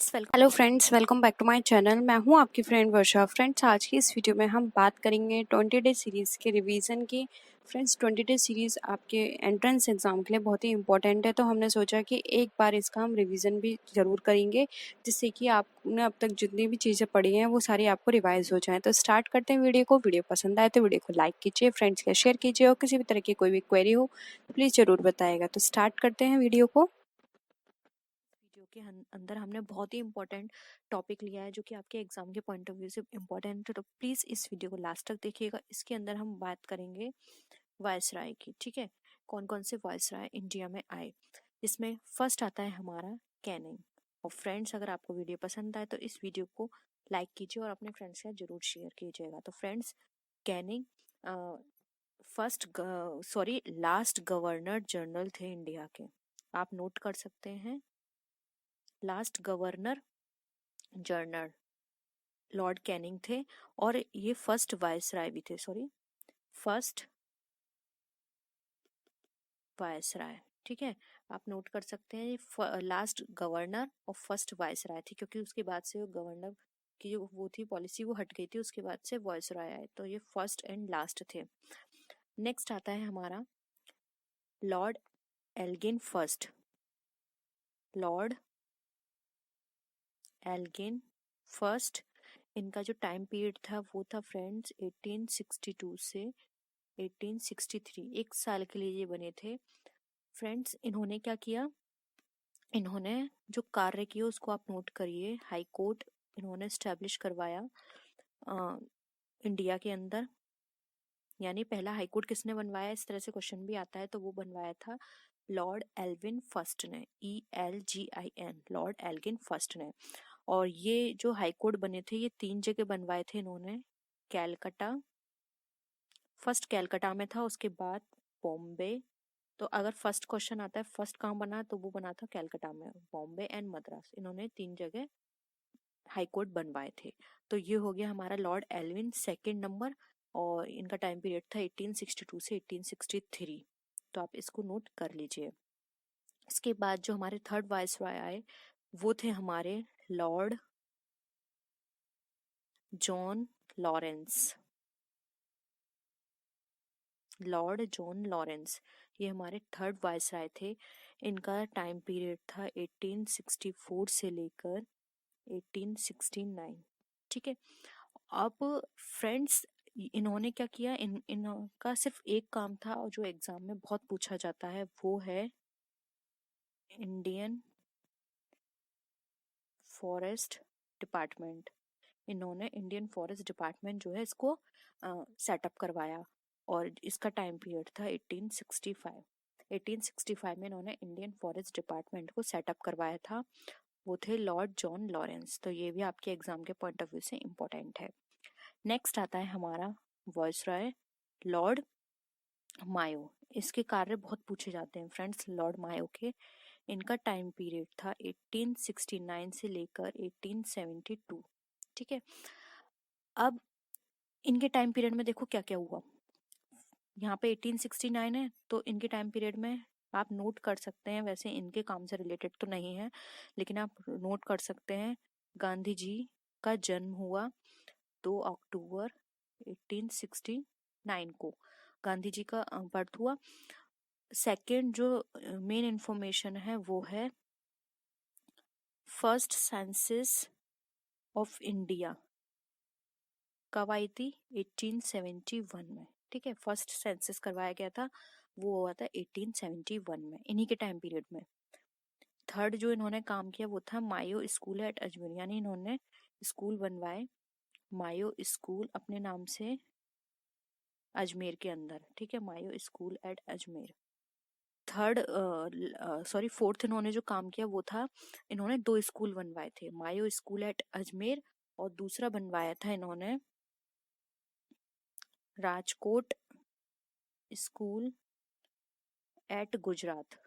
Friends, welcome back to my channel. मैं हूं आपकी फ्रेंड वर्षा। फ्रेंड्स, आज की इस वीडियो में हम बात करेंगे 20 डे सीरीज़ के रिवीजन की। फ्रेंड्स, 20 डे सीरीज़ आपके एंट्रेंस एग्ज़ाम के लिए बहुत ही इंपॉर्टेंट है, तो हमने सोचा कि एक बार इसका हम रिवीजन भी ज़रूर करेंगे, जिससे कि आपने अब तक जितनी भी चीज़ें पढ़ी हैं वो सारी आपको रिवाइज हो जाएँ। तो स्टार्ट करते हैं वीडियो को। वीडियो पसंद आए तो वीडियो को लाइक कीजिए, फ्रेंड्स के शेयर कीजिए, और किसी भी तरह की कोई भी क्वेरी हो तो प्लीज़ ज़रूर बताइएगा। तो स्टार्ट करते हैं वीडियो को। वीडियो के अंदर हमने बहुत ही इंपॉर्टेंट टॉपिक लिया है जो कि आपके एग्जाम के पॉइंट ऑफ व्यू से इंपॉर्टेंट है, तो प्लीज़ इस वीडियो को लास्ट तक देखिएगा। इसके अंदर हम बात करेंगे वायसराय की। ठीक है, कौन कौन से वायसराय इंडिया में आए। इसमें फर्स्ट आता है हमारा कैनिंग। और फ्रेंड्स, अगर आपको वीडियो पसंद आए तो इस वीडियो को लाइक कीजिए और अपने फ्रेंड्स के साथ जरूर शेयर कीजिएगा। तो friends, Canning last governor general थे इंडिया के। आप नोट कर सकते हैं, last governor general Lord Canning थे, और ये फर्स्ट वायसराय भी थे। First viceroy. ठीक है, आप नोट कर सकते हैं, लास्ट गवर्नर और फर्स्ट वायसराय थे, क्योंकि उसके बाद से गवर्नर की जो वो थी पॉलिसी वो हट गई थी, उसके बाद से वायसराय आए, तो ये फर्स्ट एंड लास्ट थे। नेक्स्ट आता है हमारा lord Elgin first. Lord Elgin first, इनका जो टाइम पीरियड था वो था फ्रेंड्स 1862 से 1863, एक साल के लिए ये बने थे। फ्रेंड्स, इन्होंने क्या किया, इन्होंने जो कार्य किया उसको आप नोट करिए। हाई कोर्ट इन्होंने स्टैब्लिश करवाया इंडिया के अंदर। यानी पहला हाई कोर्ट किसने बनवाया, इस तरह से क्वेश्चन भी आता है, तो वो बनवाया था लॉर्ड एल्विन फर्स्ट ने। ELGIN, लॉर्ड एल्गिन फर्स्ट ने। और ये जो हाई कोर्ट बने थे ये 3 जगह बनवाए थे इन्होंने। कैलकटा, फर्स्ट कैलकटा में था, उसके बाद बॉम्बे। तो अगर फर्स्ट क्वेश्चन आता है फर्स्ट कहाँ बना, तो वो बना था कैलकटा में। बॉम्बे एंड मद्रास, इन्होंने 3 जगह हाई कोर्ट बनवाए थे। तो ये हो गया हमारा लॉर्ड एल्विन सेकंड नंबर, और इनका टाइम पीरियड था 1862 से 1863, तो आप इसको नोट कर लीजिए। इसके बाद जो हमारे थर्ड वायसराय आए वो थे हमारे Lord John Lawrence. Lord John Lawrence, ये हमारे थर्ड वायसराय थे। इनका टाइम पीरियड था 1864 से लेकर 1869। ठीक है, अब फ्रेंड्स, इन्होंने क्या किया, इनका सिर्फ एक काम था और जो एग्जाम में बहुत पूछा जाता है वो है इंडियन फॉरेस्ट डिपार्टमेंट। इन्होंने इंडियन फॉरेस्ट डिपार्टमेंट जो है इसको सेटअप करवाया, और इसका टाइम पीरियड था 1865। 1865 में इन्होंने इंडियन फॉरेस्ट डिपार्टमेंट को सेटअप करवाया था, वो थे लॉर्ड जॉन लॉरेंस। तो ये भी आपके एग्जाम के पॉइंट ऑफ व्यू से इम्पोर्टेंट है। नेक्स्ट आता है हमारा वॉइसरॉय लॉर्ड मायो। इसके कार्य बहुत पूछे जाते हैं फ्रेंड्स लॉर्ड मायो के। इनका टाइम पीरियड था 1869 से लेकर 1872। ठीक है, अब इनके टाइम पीरियड में देखो क्या क्या हुआ। यहाँ पे 1869 है, तो इनके टाइम पीरियड में आप नोट कर सकते हैं, वैसे इनके काम से रिलेटेड तो नहीं है लेकिन आप नोट कर सकते हैं, गांधी जी का जन्म हुआ 2 अक्टूबर 1869 को, गांधी जी का बर्थ हुआ। सेकंड जो मेन इंफॉर्मेशन है वो है फर्स्ट सेंसस ऑफ इंडिया कब आई थी, 1871 में। ठीक है, फर्स्ट सेंसस करवाया गया था वो हुआ था 1871 में, इन्हीं के टाइम पीरियड में। थर्ड जो इन्होंने काम किया वो था मायो स्कूल एट अजमेर, यानी इन्होंने स्कूल बनवाए मायो स्कूल अपने नाम से अजमेर के अंदर। ठीक है, मायो स्कूल एट अजमेर। फोर्थ इन्होंने जो काम किया वो था, इन्होंने 2 स्कूल बनवाए थे, मायो स्कूल एट अजमेर और दूसरा बनवाया था इन्होंने Rajkot school eight Gujarat.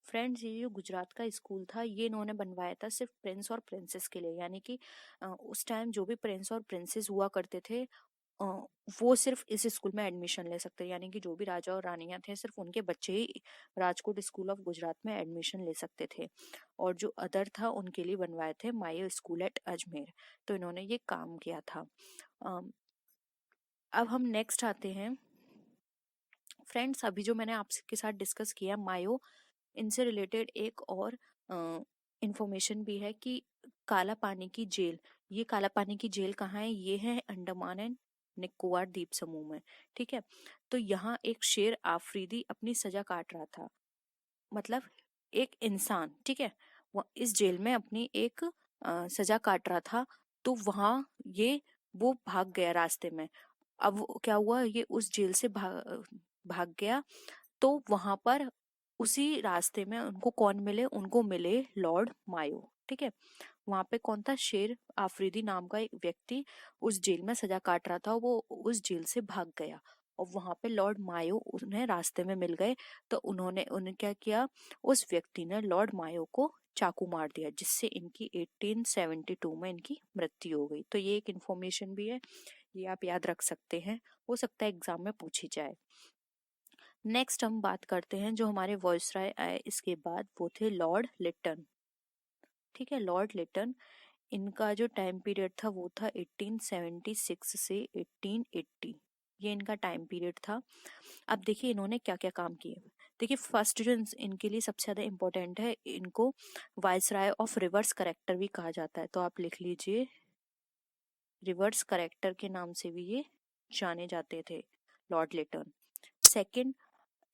Friends, ये जो गुजरात का स्कूल था ये इन्होंने बनवाया था सिर्फ प्रिंस और प्रिंसेस के लिए, यानी कि उस टाइम जो भी प्रिंस और प्रिंसेस हुआ करते थे वो सिर्फ इस स्कूल में एडमिशन ले सकते हैं, यानी कि जो भी राजा और रानियां थे सिर्फ उनके बच्चे ही राजकोट स्कूल ऑफ गुजरात में एडमिशन ले सकते थे, और जो अदर था उनके लिए बनवाए थे मायो स्कूल एट अजमेर। तो इन्होंने ये काम किया था। अब हम नेक्स्ट आते हैं फ्रेंड्स। अभी जो मैंने आपके साथ डिस्कस किया मायो, इनसे रिलेटेड एक और इंफॉर्मेशन भी है कि काला पानी की जेल, ये काला पानी की जेल कहाँ है? ये है अंडमान एंड निकोबार द्वीप समूह में। ठीक है, तो यहाँ एक शेर आफरीदी अपनी सजा काट रहा था, मतलब एक इंसान, ठीक है, वो इस जेल में अपनी एक सजा काट रहा था। तो वहां वो भाग गया रास्ते में। अब क्या हुआ, ये उस जेल से भाग गया। तो वहां पर उसी रास्ते में उनको कौन मिले? उनको मिले लॉर्ड मायो। ठीक है, वहां पे कौन था? शेर आफरीदी नाम का एक व्यक्ति उस जेल में सजा काट रहा था, वो उस जेल से भाग गया और वहां पे लॉर्ड मायो उन्हें रास्ते में मिल गए। तो उन्हें क्या किया, उस व्यक्ति ने लॉर्ड मायो को चाकू मार दिया, जिससे इनकी 1872 में इनकी मृत्यु हो गई। तो ये एक इन्फॉर्मेशन भी है, ये आप याद रख सकते हैं, हो सकता है एग्जाम में पूछी जाए। नेक्स्ट हम बात करते हैं जो हमारे वॉइसराय आए इसके बाद, वो थे लॉर्ड लिटन। ठीक है, लॉर्ड लिटन, इनका जो टाइम पीरियड था वो था 1876 से 1880, ये इनका टाइम पीरियड था। अब देखिए इन्होंने क्या क्या काम किए। देखिए फर्स्ट जो इनके लिए सबसे ज्यादा इम्पोर्टेंट है, इनको वाइसराय ऑफ रिवर्स करेक्टर भी कहा जाता है, तो आप लिख लीजिए, रिवर्स करेक्टर के नाम से भी ये जाने जाते थे लॉर्ड लिटन। सेकंड,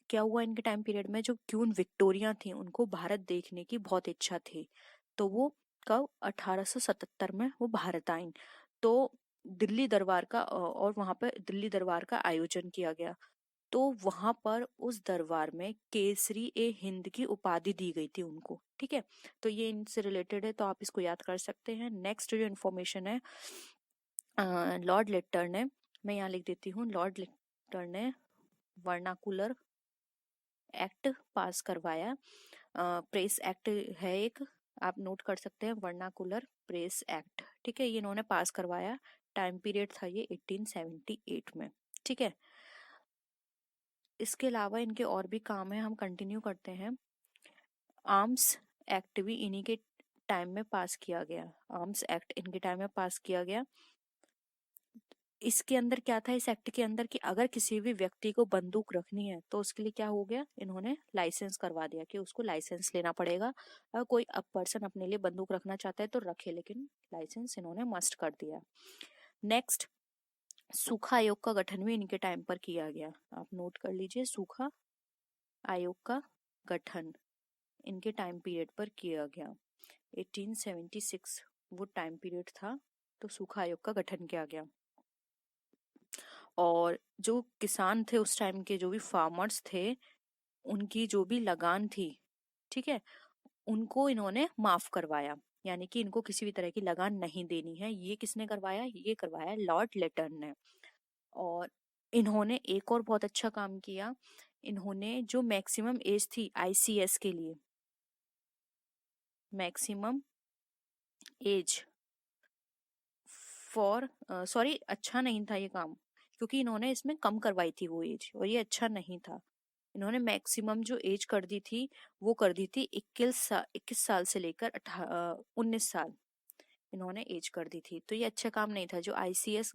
क्या हुआ इनके टाइम पीरियड में, जो क्वीन विक्टोरिया थी उनको भारत देखने की बहुत इच्छा थी, तो वो कब 1877 में वो भारत आई। तो दिल्ली दरबार का और वहां पर दिल्ली दरबार का आयोजन किया गया। तो वहां पर उस दरबार में केसरी ए हिंद की उपाधि दी गई थी उनको। ठीक है, तो ये इनसे रिलेटेड है, तो आप इसको याद कर सकते हैं। नेक्स्ट जो इन्फॉर्मेशन है, लॉर्ड लिटर ने, मैं यहाँ लिख देती हूँ, लॉर्ड लिटर ने वर्नाकुलर एक्ट पास करवाया। प्रेस एक्ट है एक, आप नोट कर सकते हैं, वर्नाकुलर प्रेस एक्ट। ठीक है, ये इन्होंने पास करवाया, टाइम पीरियड था ये 1878 में। ठीक है, इसके अलावा इनके और भी काम है, हम कंटिन्यू करते हैं। आर्म्स एक्ट भी इन्हीं के टाइम में पास किया गया, आर्म्स एक्ट इनके टाइम में पास किया गया। इसके अंदर क्या था, इस एक्ट के अंदर, कि अगर किसी भी व्यक्ति को बंदूक रखनी है तो उसके लिए क्या हो गया, इन्होंने लाइसेंस करवा दिया कि उसको लाइसेंस लेना पड़ेगा। अगर कोई पर्सन अपने लिए बंदूक रखना चाहता है तो रखे, लेकिन लाइसेंस इन्होंने मस्ट कर दिया। नेक्स्ट, सूखा आयोग का गठन भी इनके टाइम पर किया गया, आप नोट कर लीजिए, सूखा आयोग का गठन इनके टाइम पीरियड पर किया गया, 1876 वो टाइम पीरियड था, तो सूखा आयोग का गठन किया गया। और जो किसान थे उस टाइम के, जो भी फार्मर्स थे, उनकी जो भी लगान थी, ठीक है, उनको इन्होंने माफ करवाया, यानी कि इनको किसी भी तरह की लगान नहीं देनी है। ये किसने करवाया? ये करवाया लॉर्ड लिटन ने। और इन्होंने एक और बहुत अच्छा काम किया, इन्होंने जो मैक्सिमम एज थी आईसीएस के लिए, मैक्सिमम एज फॉर, सॉरी अच्छा नहीं था ये काम, क्योंकि इन्होंने इसमें कम करवाई थी वो एज, और ये अच्छा नहीं था। इन्होंने मैक्सिमम जो एज कर दी थी वो कर दी थी 21 साल से लेकर 19 साल इन्होंने एज कर दी थी। तो ये अच्छा काम नहीं था। जो आईसीएस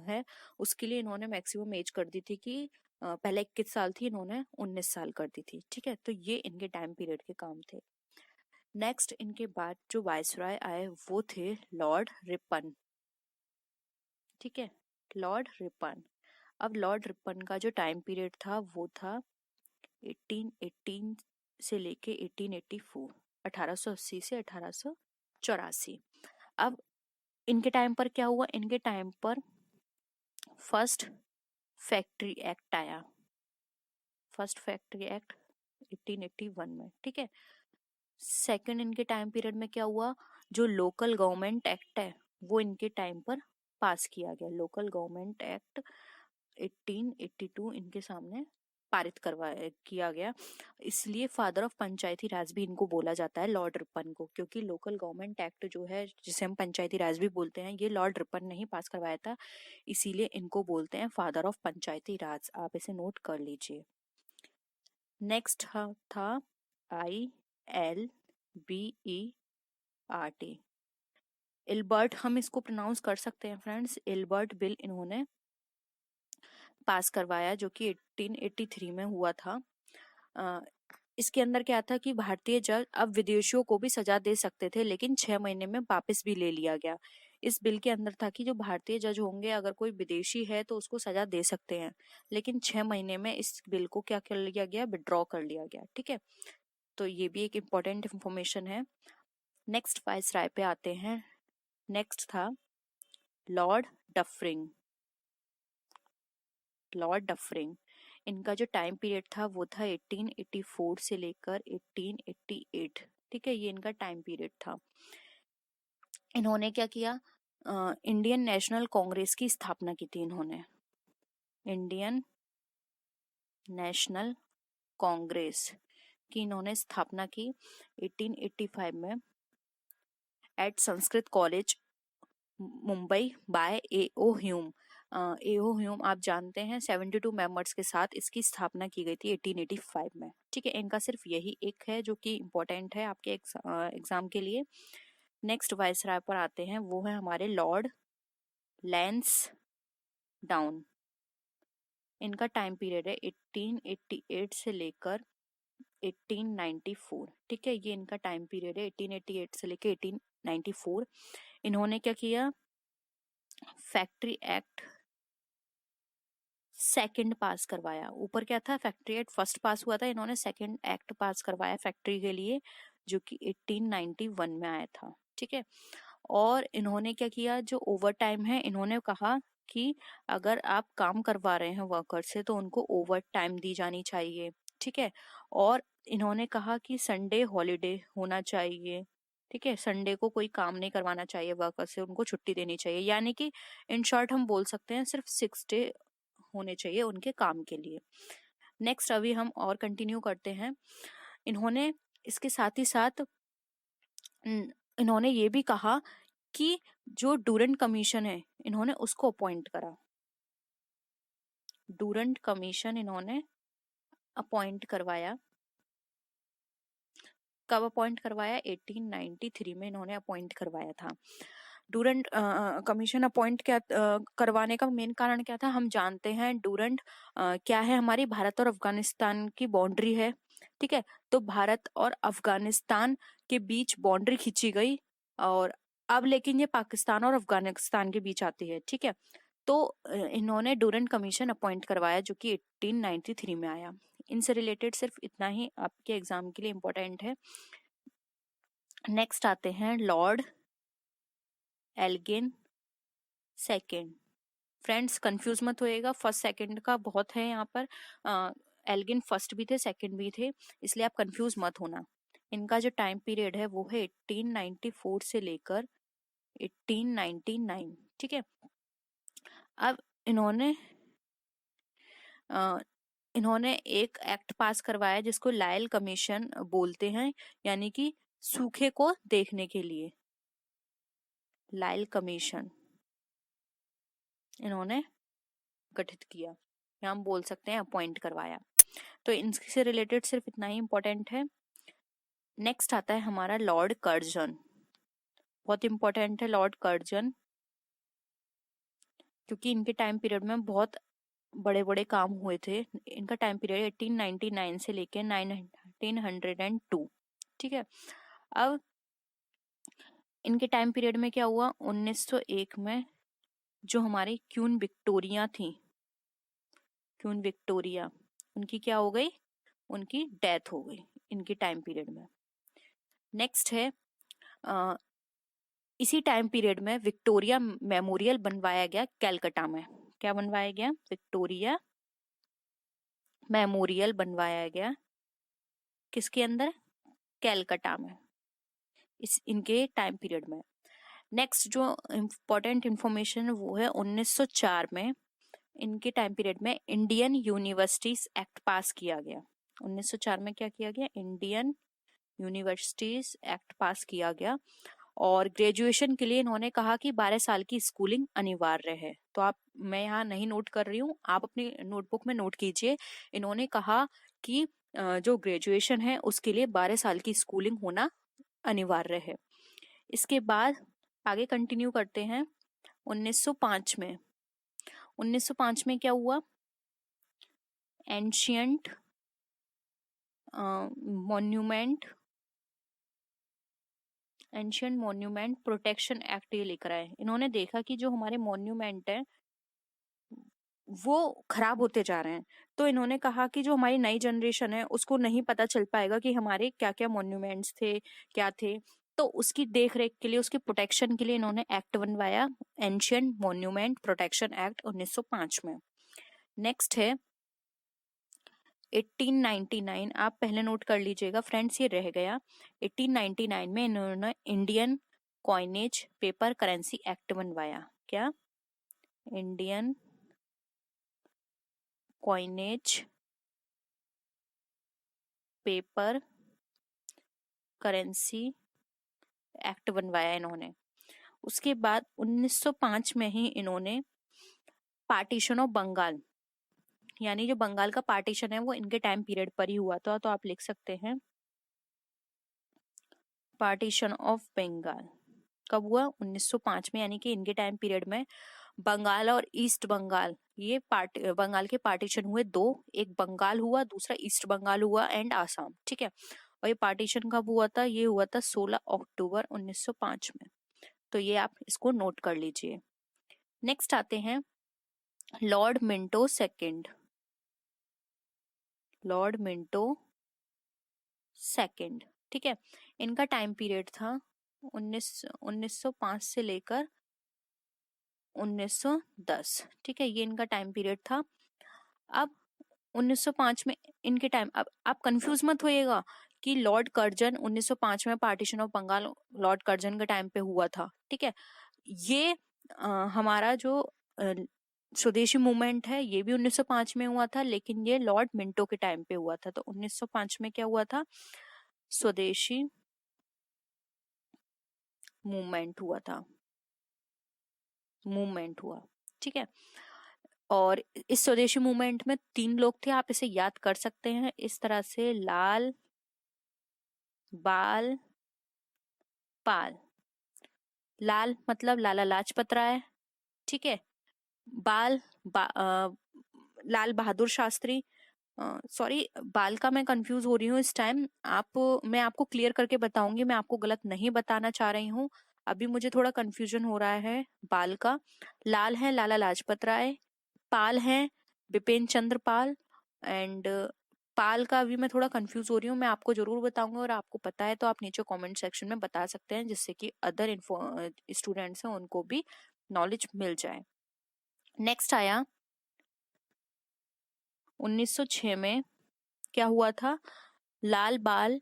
है उसके लिए इन्होंने मैक्सिमम एज कर दी थी कि पहले 21 साल थी, इन्होंने 19 साल कर दी थी। ठीक है, तो ये इनके टाइम पीरियड के काम थे। नेक्स्ट इनके बाद जो वायसराय आए वो थे लॉर्ड रिपन। ठीक है, लॉर्ड रिपन। अब लॉर्ड रिपन का जो टाइम पीरियड था वो था 1818 से लेके 1884, 1880 से 1884। अब इनके टाइम पर क्या हुआ, इनके टाइम पर फर्स्ट फैक्ट्री एक्ट आया, फर्स्ट फैक्ट्री एक्ट 1881 में। ठीक है, सेकंड इनके टाइम पीरियड में क्या हुआ, जो लोकल गवर्नमेंट एक्ट है वो इनके टाइम पर पास किया गया, लोकल गवर्नमेंट एक्ट 1882 इनके सामने पारित किया गया। इसलिए फादर ऑफ पंचायती राज भी इनको बोला जाता है, लॉर्ड रिपन को, क्योंकि लोकल गवर्नमेंट एक्ट जो है जिसे हम पंचायती राज भी बोलते हैं, ये लॉर्ड रिपन ने ही पास करवाया था, इसीलिए इनको बोलते हैं फादर ऑफ पंचायती राज। आप इसे नोट कर लीजिए। नेक्स्ट था ILBERT, इल्बर्ट, हम इसको प्रोनाउंस कर सकते हैं फ्रेंड्स, इल्बर्ट बिल इन्होंने पास करवाया जो कि 1883 में हुआ था। इसके अंदर क्या था कि भारतीय जज अब विदेशियों को भी सजा दे सकते थे, लेकिन 6 महीने में वापस भी ले लिया गया। इस बिल के अंदर था कि जो भारतीय जज होंगे अगर कोई विदेशी है तो उसको सजा दे सकते हैं, लेकिन 6 महीने में इस बिल को क्या कर लिया गया, विड्रॉ कर लिया गया। ठीक है, तो ये भी एक इम्पोर्टेंट इंफॉर्मेशन है। नेक्स्ट वाइसराय पे आते हैं। नेक्स्ट था लॉर्ड डफरिंग। लॉर्ड डफरिंग, इनका जो टाइम पीरियड था वो था 1884 से लेकर 1888। ठीक है, ये इनका टाइम पीरियड था। इन्होंने क्या किया, इंडियन नेशनल कांग्रेस की स्थापना की थी इन्होंने। इंडियन नेशनल कांग्रेस की इन्होंने स्थापना की 1885 में at Sanskrit college Mumbai by A.O. Hume. A.O. Hume आप जानते हैं 72 मेंबर्स के साथ इसकी स्थापना की गई थी 1885 में। ठीक है, इनका सिर्फ यही एक है जो कि इम्पोर्टेंट है आपके एग्जाम के लिए। नेक्स्ट वाइसराय पर आते हैं, वो है हमारे लॉर्ड लैंस डाउन। इनका टाइम पीरियड है 1888 से लेकर 1894। ठीक है, ये इनका टाइम पीरियड है 1888 से लेकर 1894। इन्होंने क्या किया, फैक्ट्री एक्ट सेकंड पास करवाया। ऊपर क्या था, फैक्ट्री एक्ट फर्स्ट पास हुआ था, इन्होंने सेकंड एक्ट पास करवाया फैक्ट्री के लिए, जो कि 1891 में आया था। ठीक है, और इन्होंने क्या किया, जो ओवर टाइम है, इन्होंने कहा कि अगर आप काम करवा रहे हैं वर्कर से तो उनको ओवर टाइम दी जानी चाहिए। ठीक है, और इन्होंने कहा कि संडे हॉलीडे होना चाहिए। ठीक है, संडे को कोई काम नहीं करवाना चाहिए वर्कर से, उनको छुट्टी देनी चाहिए। यानी कि इन शॉर्ट हम बोल सकते हैं सिर्फ 6 डे होने चाहिए उनके काम के लिए। नेक्स्ट अभी हम और कंटिन्यू करते हैं। इन्होंने इसके साथ ही साथ इन्होंने ये भी कहा कि जो डूरेंट कमीशन है इन्होंने उसको अपॉइंट करा। डूरेंट कमीशन इन्होंने अपॉइंट करवाया। कब अपॉइंट करवाया, 1893 में इन्होंने अपॉइंट करवाया था। डूरेंट कमीशन अपॉइंट क्या करवाने का मेन कारण क्या था, हम जानते हैं डूरेंट क्या है, हमारी भारत और अफगानिस्तान की बाउंड्री है। ठीक है, तो भारत और अफगानिस्तान के बीच बाउंड्री खींची गई, और अब लेकिन ये पाकिस्तान और अफगानिस्तान के बीच आती है। ठीक है, तो इन्होंने डूरेंट कमीशन अपॉइंट करवाया जो कि 1893 में आया। इनसे रिलेटेड सिर्फ इतना ही आपके एग्जाम के लिए इम्पोर्टेंट है। नेक्स्ट आते हैं lord Elgin second. Friends confuse मत होइएगा, फर्स्ट सेकंड का बहुत है यहाँ पर। एल्गिन फर्स्ट भी थे, सेकंड भी थे, इसलिए आप कंफ्यूज मत होना। इनका जो टाइम पीरियड है वो है 1894 से लेकर 1899। ठीक है, अब इन्होंने एक एक्ट पास करवाया जिसको लायल कमीशन बोलते हैं, यानी कि सूखे को देखने के लिए लायल कमीशन इन्होंने गठित किया, या हम बोल सकते हैं अपॉइंट करवाया। तो इनसे रिलेटेड सिर्फ इतना ही इम्पोर्टेंट है। नेक्स्ट आता है हमारा लॉर्ड कर्जन। बहुत इंपॉर्टेंट है लॉर्ड कर्जन, क्योंकि इनके टाइम पीरियड में बहुत बड़े बड़े काम हुए थे। इनका टाइम पीरियड 1899 से लेकर 1902। ठीक है, अब इनके टाइम पीरियड में क्या हुआ, 1901 में जो हमारी क्वीन विक्टोरिया थी, क्वीन विक्टोरिया, उनकी क्या हो गई, उनकी डेथ हो गई इनके टाइम पीरियड में। नेक्स्ट है इसी टाइम पीरियड में विक्टोरिया मेमोरियल बनवाया गया कैलकाटा में। क्या बनवाया गया, विक्टोरिया मेमोरियल बनवाया गया, किसके अंदर, कैलकाटा में, इस इनके टाइम पीरियड में। नेक्स्ट जो इम्पोर्टेंट इंफॉर्मेशन वो है 1904 में इनके टाइम पीरियड में इंडियन यूनिवर्सिटीज एक्ट पास किया गया। 1904 में क्या किया गया? इंडियन यूनिवर्सिटीज एक्ट पास किया गया। और ग्रेजुएशन के लिए इन्होंने कहा कि 12 साल की स्कूलिंग अनिवार्य है। तो आप, मैं यहाँ नहीं नोट कर रही हूँ, आप अपनी नोटबुक में नोट कीजिए। इन्होंने कहा कि जो ग्रेजुएशन है उसके लिए 12 साल की स्कूलिंग होना अनिवार्य है। इसके बाद आगे कंटिन्यू करते हैं। 1905 में 1905 में क्या हुआ? Ancient monument ancient monument protection act ये लेकर आए। इन्होंने देखा कि जो हमारे मॉन्यूमेंट है वो खराब होते जा रहे हैं। तो इन्होंने कहा कि जो हमारी नई जनरेशन है उसको नहीं पता चल पाएगा कि हमारे क्या क्या मॉन्यूमेंट्स थे, क्या थे। तो उसकी देख रेख के लिए, उसकी प्रोटेक्शन के लिए इन्होंने एक्ट बनवाया, एंशियंट मॉन्यूमेंट प्रोटेक्शन एक्ट 1905 में। नेक्स्ट है 1899। आप पहले नोट कर लीजिएगा फ्रेंड्स, ये रह गया। 1899 में इन्होंने Indian coinage paper currency act बनवाया। क्या? Indian coinage paper currency act बनवाया इन्होंने। उसके बाद 1905 में ही इन्होंने पार्टीशन ऑफ बंगाल, यानी जो बंगाल का पार्टीशन है वो इनके टाइम पीरियड पर ही हुआ था। तो आप लिख सकते हैं पार्टीशन ऑफ बंगाल कब हुआ? 1905 में, यानी कि इनके टाइम पीरियड में बंगाल और ईस्ट बंगाल, ये बंगाल के पार्टीशन हुए दो, एक बंगाल हुआ, दूसरा ईस्ट बंगाल हुआ एंड आसाम। ठीक है। और ये पार्टीशन कब हुआ था? ये हुआ था 16 अक्टूबर 1905 में। तो ये आप इसको नोट कर लीजिए। नेक्स्ट आते हैं Lord Minto second. Lord Minto second, ठीक है। इनका टाइम पीरियड था 1905 से लेकर 1910। ठीक है, ये इनका टाइम पीरियड था। अब 1905 में इनके टाइम, अब आप कंफ्यूज मत होइएगा कि लॉर्ड कर्जन 1905 में partition of Bengal lord Curzon के टाइम पे हुआ था। ठीक है, ये हमारा जो स्वदेशी मूवमेंट है ये भी 1905 में हुआ था, लेकिन ये लॉर्ड मिंटो के टाइम पे हुआ था। तो 1905 में क्या हुआ था? स्वदेशी मूवमेंट हुआ था, मूवमेंट हुआ। ठीक है, और इस स्वदेशी मूवमेंट में 3 लोग थे, आप इसे याद कर सकते हैं इस तरह से, लाल बाल पाल। लाल मतलब लाला लाजपत राय, ठीक है। बाल लाल बहादुर शास्त्री। सॉरी, बाल का मैं कंफ्यूज हो रही हूँ इस टाइम। मैं आपको क्लियर करके बताऊंगी, मैं आपको गलत नहीं बताना चाह रही हूँ। अभी मुझे थोड़ा कंफ्यूजन हो रहा है बाल का। लाल है लाला लाजपत राय, पाल है बिपिन चंद्र पाल, एंड पाल का भी मैं थोड़ा कंफ्यूज हो रही हूँ। मैं आपको जरूर बताऊंगा, और आपको पता है तो आप नीचे कमेंट सेक्शन में बता सकते हैं, जिससे कि अदर स्टूडेंट्स हैं उनको भी नॉलेज मिल जाए। नेक्स्ट आया 1906 में, क्या हुआ था? लाल बाल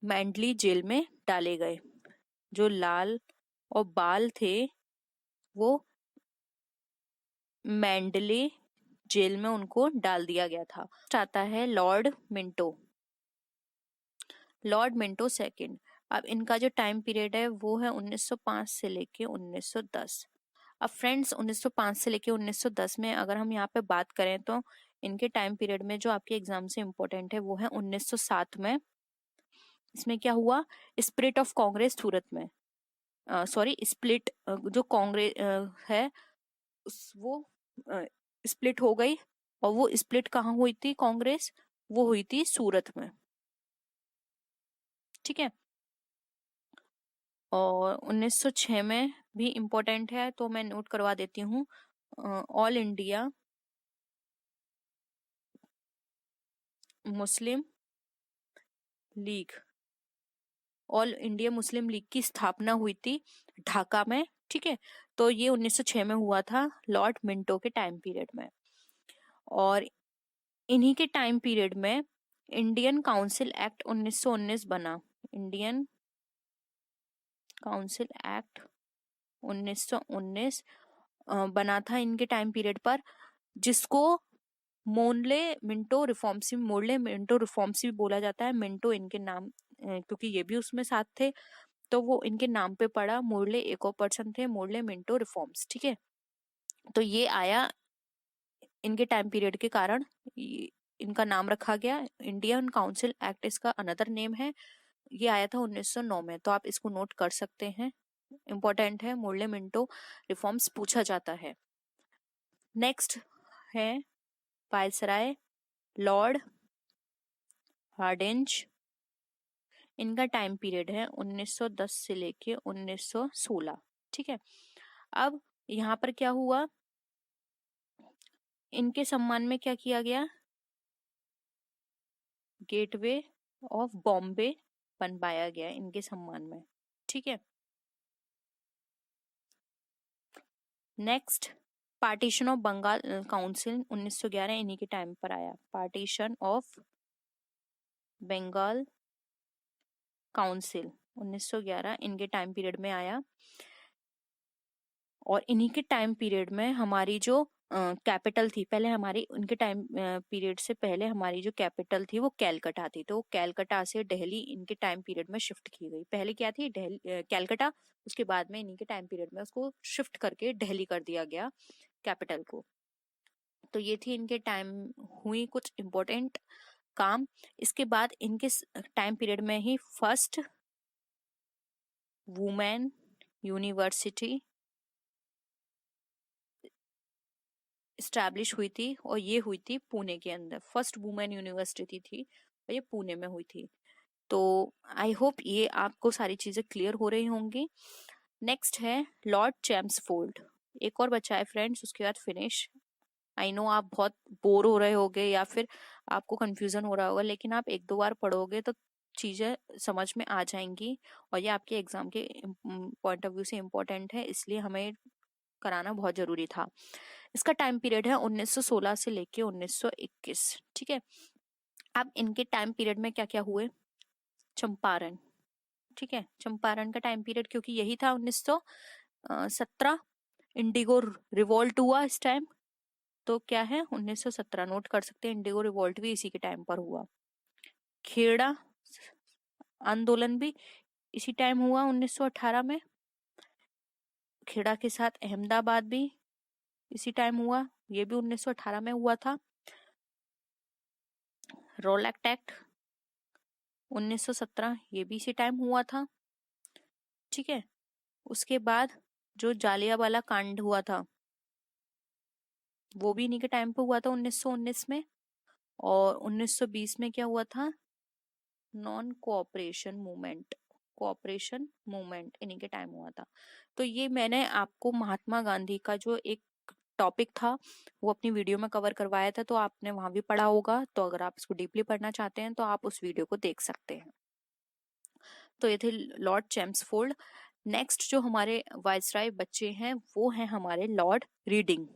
मैंडली जेल में डाले गए। जो लाल और बाल थे वो मैंडले जेल में उनको डाल दिया गया था। आता है Lord Minto. Lord Minto second. अब इनका जो टाइम पीरियड है वो है 1905 से लेके 1910। अब फ्रेंड्स 1905 से लेके 1910 में अगर हम यहाँ पे बात करें तो इनके टाइम पीरियड में जो आपके एग्जाम से इम्पोर्टेंट है वो है 1907 में। इसमें क्या हुआ? स्प्लिट ऑफ कांग्रेस सूरत में, सॉरी स्प्लिट, जो कांग्रेस है वो स्प्लिट हो गई। और वो स्प्लिट कहाँ हुई थी? कांग्रेस वो हुई थी सूरत में। ठीक है, और 1906 में भी इम्पोर्टेंट है तो मैं नोट करवा देती हूँ। All India Muslim league, all India Muslim league की स्थापना हुई थी ढाका में। ठीक है, तो ये 1906 में हुआ था लॉर्ड मिंटो के टाइम पीरियड में। और इन्हीं के टाइम पीरियड में इंडियन काउंसिल एक्ट 1919 बना। इंडियन काउंसिल एक्ट 1919 बना था इनके टाइम पीरियड पर। जिसको मोर्ले मिंटो रिफॉर्म्स भी बोला जाता है। मिंटो इनके नाम, क्योंकि ये भी उसमें साथ थे तो वो इनके नाम पे पड़ा। मोर्ले एक और पर्सन थे, मोर्ले मिंटो रिफॉर्म्स, ठीक है। तो ये आया इनके टाइम पीरियड के कारण इनका नाम रखा गया। इंडियन काउंसिल एक्ट इसका अनदर नेम है। ये आया था 1909 में, तो आप इसको नोट कर सकते हैं, इंपॉर्टेंट है। मोर्ले मिंटो रिफॉर्म्स पूछा जाता है। नेक्स्ट है वायसराय लॉर्ड हार्डिंज। इनका टाइम पीरियड है 1910 से लेके 1916, ठीक है। अब यहाँ पर क्या हुआ, इनके सम्मान में क्या किया गया, गेटवे ऑफ बॉम्बे बनवाया गया इनके सम्मान में, ठीक है। Next partition of Bengal council 1911 इन्हीं के टाइम पर आया। पार्टीशन ऑफ बंगाल काउंसिल 1911 इनके टाइम पीरियड में आया। और इन्हीं के टाइम पीरियड में हमारी जो कैपिटल थी, पहले हमारी उनके टाइम पीरियड से पहले हमारी जो कैपिटल थी वो कैलकटा थी, तो कैलकटा से दिल्ली इनके टाइम पीरियड में शिफ्ट की गई। पहले क्या थी, कैलकटा, उसके बाद में इन्हीं के टाइम पीरियड में उसको शिफ्ट करके दिल्ली कर दिया गया कैपिटल को। तो ये थी इनके टाइम हुई कुछ इम्पोर्टेंट काम। इसके बाद इनके टाइम पीरियड में ही फर्स्ट वुमेन यूनिवर्सिटी स्टैब्लिश हुई थी, और ये हुई थी पुणे के अंदर। फर्स्ट वुमेन यूनिवर्सिटी थी और ये पुणे में हुई थी। तो आई होप ये आपको सारी चीजें क्लियर हो रही होंगी। नेक्स्ट है लॉर्ड चेम्सफोर्ड। एक और बचा है फ्रेंड्स, उसके बाद फिनिश। आई नो आप बहुत बोर हो रहे होगे या फिर आपको कंफ्यूजन हो रहा होगा, लेकिन आप एक दो बार पढ़ोगे तो चीजें समझ में आ जाएंगी। और ये आपके एग्जाम के पॉइंट ऑफ व्यू से इम्पोर्टेंट है, इसलिए हमें कराना बहुत जरूरी था। इसका टाइम पीरियड है 1916 से लेके 1921, ठीक है। अब इनके टाइम पीरियड में क्या क्या हुए, चंपारण, ठीक है। चंपारण का टाइम पीरियड, क्योंकि यही था 1917, इंडिगो रिवॉल्ट हुआ इस टाइम, तो क्या है 1917 नोट कर सकते हैं। इंडिगो रिवॉल्ट भी इसी के टाइम पर हुआ। खेड़ा आंदोलन भी इसी टाइम हुआ 1918 में। खेड़ा के साथ अहमदाबाद भी इसी टाइम हुआ, ये भी 1918 में हुआ था। रोलैक्ट एक्ट 1917, ये भी इसी टाइम हुआ था, ठीक है। उसके बाद जो जालियांवाला कांड हुआ था वो भी इन्हीं के टाइम पे हुआ था 1919 में। और 1920 में क्या हुआ था, नॉन कोऑपरेशन मूवमेंट इन्हीं के टाइम हुआ था। तो ये मैंने आपको महात्मा गांधी का जो एक टॉपिक था वो अपनी वीडियो में कवर करवाया था, तो आपने वहां भी पढ़ा होगा। तो अगर आप इसको डीपली पढ़ना चाहते हैं तो आप उस वीडियो को देख सकते हैं। तो ये थे लॉर्ड चेम्सफोर्ड। नेक्स्ट जो हमारे वायसराय बच्चे हैं वो हैं हमारे लॉर्ड रीडिंग।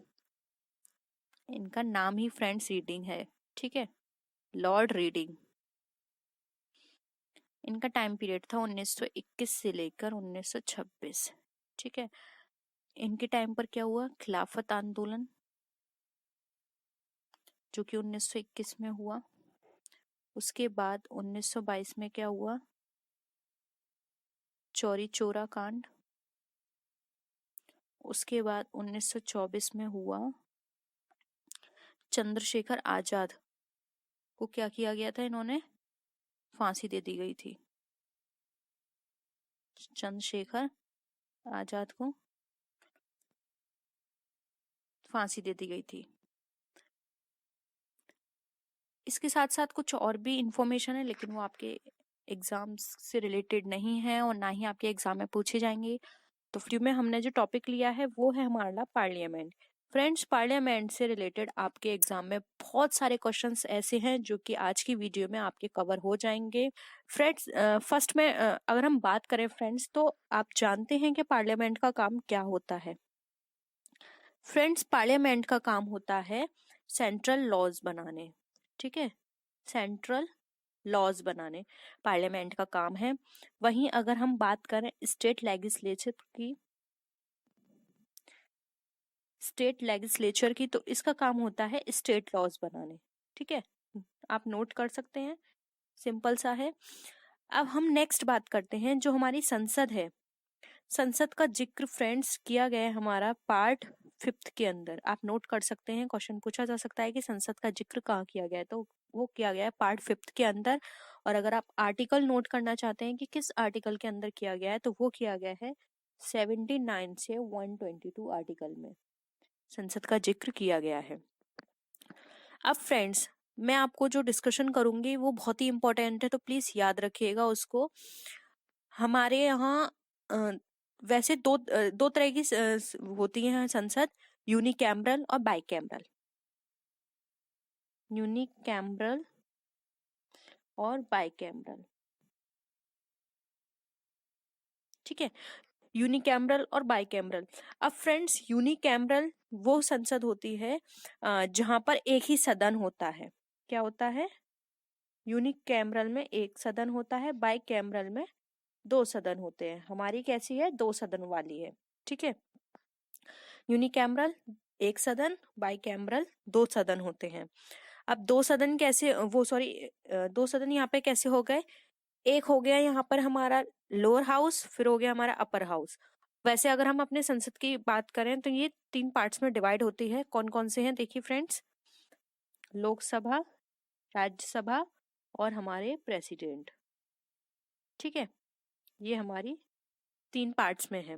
इनका नाम ही फ्रेंड्स रीडिंग है, ठीक है, लॉर्ड रीडिंग। इनका टाइम पीरियड था 1921 से लेकर 1926, ठीक है। इनके टाइम पर क्या हुआ, खिलाफत आंदोलन जो कि 1921 में हुआ। उसके बाद 1922 में क्या हुआ, चौरी चौरा कांड। उसके बाद 1924 में हुआ चंद्रशेखर आजाद को क्या किया गया था, इन्होंने फांसी दे दी गई थी। चंद्रशेखर आजाद को फांसी दे दी गई थी। इसके साथ साथ कुछ और भी इंफॉर्मेशन है, लेकिन वो आपके एग्जाम से रिलेटेड नहीं है और ना ही आपके एग्जाम में पूछे जाएंगे। तो फ्री में हमने जो टॉपिक लिया है वो है हमारा पार्लियामेंट। फ्रेंड्स, पार्लियामेंट से रिलेटेड आपके एग्जाम में बहुत सारे क्वेश्चंस ऐसे हैं जो कि आज की वीडियो में आपके कवर हो जाएंगे। फ्रेंड्स, फर्स्ट में अगर हम बात करें फ्रेंड्स, तो आप जानते हैं कि पार्लियामेंट का काम क्या होता है। फ्रेंड्स, पार्लियामेंट का काम होता है सेंट्रल लॉज बनाने, ठीक है, सेंट्रल लॉज बनाने पार्लियामेंट का काम है। वहीं अगर हम बात करें स्टेट लेजिस्लेचर की, स्टेट लेजिस्लेचर की, तो इसका काम होता है स्टेट लॉज बनाने। ठीक है, आप नोट कर सकते हैं, सिंपल सा है। अब हम नेक्स्ट बात करते हैं, जो हमारी संसद है, संसद का जिक्र फ्रेंड्स किया गया है हमारा पार्ट 5 के अंदर। आप नोट कर सकते हैं, क्वेश्चन पूछा जा सकता है कि संसद का जिक्र कहाँ किया गया है, तो वो किया गया है पार्ट 5 के अंदर। और अगर आप आर्टिकल नोट करना चाहते हैं कि किस आर्टिकल के अंदर किया गया है, तो वो किया गया है 79 से 122 आर्टिकल में संसद का जिक्र किया गया है। अब फ्रेंड्स, मैं आपको जो डिस्कशन करूंगी वो बहुत ही इंपॉर्टेंट है, तो प्लीज याद रखिएगा उसको। हमारे यहाँ वैसे दो तरह की होती है संसद, यूनिकैमरल और बाइकैमरल। यूनिकैमरल और बाइकैमरल, ठीक है, यूनिकैमरल और बाइकैमरल। अब फ्रेंड्स, यूनिकैमरल वो संसद होती है जहां पर एक ही सदन होता है। क्या होता है? यूनिकैमरल में एक सदन होता है, बाइकैमरल में 2 सदन होते हैं। हमारी कैसी है? 2 सदन वाली है। ठीक है, यूनिकैमरल एक सदन, बाइकैमरल 2 सदन होते हैं। अब 2 सदन कैसे, वो सॉरी 2 सदन यहाँ पे कैसे हो गए? एक हो गया यहाँ पर हमारा लोअर हाउस, फिर हो गया हमारा अपर हाउस। वैसे अगर हम अपने संसद की बात करें तो ये 3 पार्ट्स में डिवाइड होती है। कौन कौन से हैं देखिए फ्रेंड्स, लोकसभा, राज्यसभा और हमारे प्रेसिडेंट। ठीक है, ये हमारी 3 पार्ट्स में है।